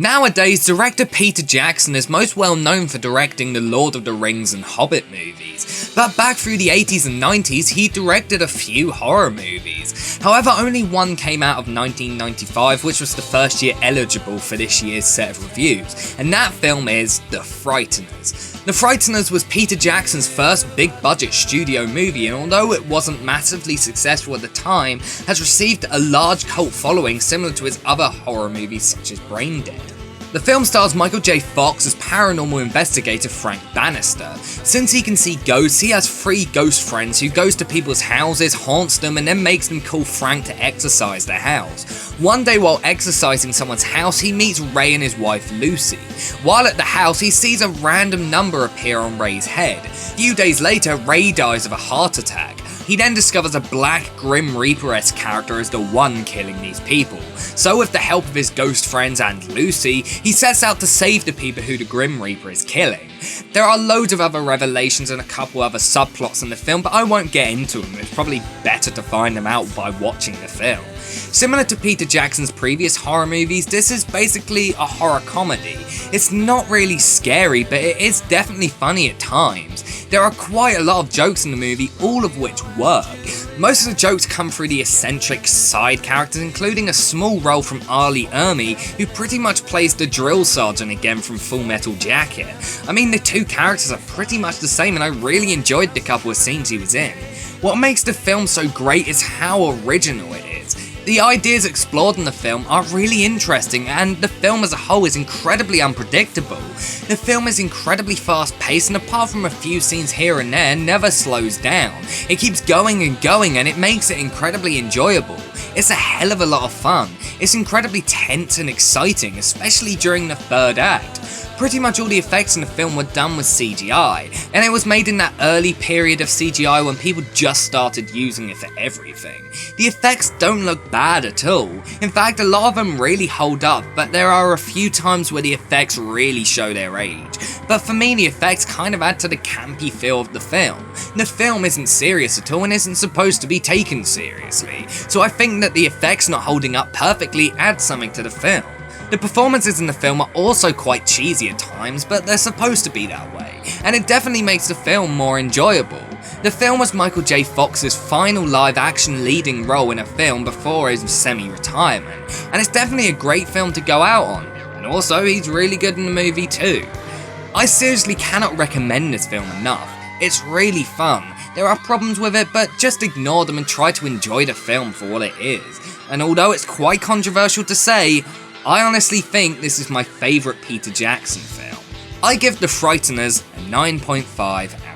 Nowadays, director Peter Jackson is most well known for directing the Lord of the Rings and Hobbit movies, but back through the 80s and 90s he directed a few horror movies. However, only one came out of 1995, which was the first year eligible for this year's set of reviews, and that film is The Frighteners. The Frighteners was Peter Jackson's first big-budget studio movie, and although it wasn't massively successful at the time, has received a large cult following similar to his other horror movies such as Brain Dead. The film stars Michael J. Fox as paranormal investigator Frank Bannister. Since he can see ghosts, he has 3 ghost friends who goes to people's houses, haunts them, and then makes them call Frank to exorcise their house. One day while exorcising someone's house, he meets Ray and his wife Lucy. While at the house, he sees a random number appear on Ray's head. A few days later, Ray dies of a heart attack. He then discovers a black Grim Reaper-esque character as the one killing these people. So with the help of his ghost friends and Lucy, he sets out to save the people who the Grim Reaper is killing. There are loads of other revelations and a couple other subplots in the film, but I won't get into them. It's probably better to find them out by watching the film. Similar to Peter Jackson's previous horror movies, this is basically a horror comedy. It's not really scary, but it is definitely funny at times. There are quite a lot of jokes in the movie, all of which work. Most of the jokes come through the eccentric side characters, including a small role from Arlie Ermy, who pretty much plays the drill sergeant again from Full Metal Jacket. I mean, the two characters are pretty much the same, and I really enjoyed the couple of scenes he was in. What makes the film so great is how original it is. The ideas explored in the film are really interesting, and the film as a whole is incredibly unpredictable. The film is incredibly fast paced, and apart from a few scenes here and there, never slows down. It keeps going and going, and it makes it incredibly enjoyable. It's a hell of a lot of fun. It's incredibly tense and exciting, especially during the third act. Pretty much all the effects in the film were done with CGI, and it was made in that early period of CGI when people just started using it for everything. The effects don't look bad at all. In fact, a lot of them really hold up, but there are a few times where the effects really show their age. But for me, the effects kind of add to the campy feel of the film. The film isn't serious at all and isn't supposed to be taken seriously, so I think that the effects not holding up perfectly adds something to the film. The performances in the film are also quite cheesy at times, but they're supposed to be that way, and it definitely makes the film more enjoyable. The film was Michael J. Fox's final live-action leading role in a film before his semi-retirement, and it's definitely a great film to go out on, and also he's really good in the movie too. I seriously cannot recommend this film enough. It's really fun. There are problems with it, but just ignore them and try to enjoy the film for what it is. And although it's quite controversial to say, I honestly think this is my favourite Peter Jackson film. I give The Frighteners a 9.5 out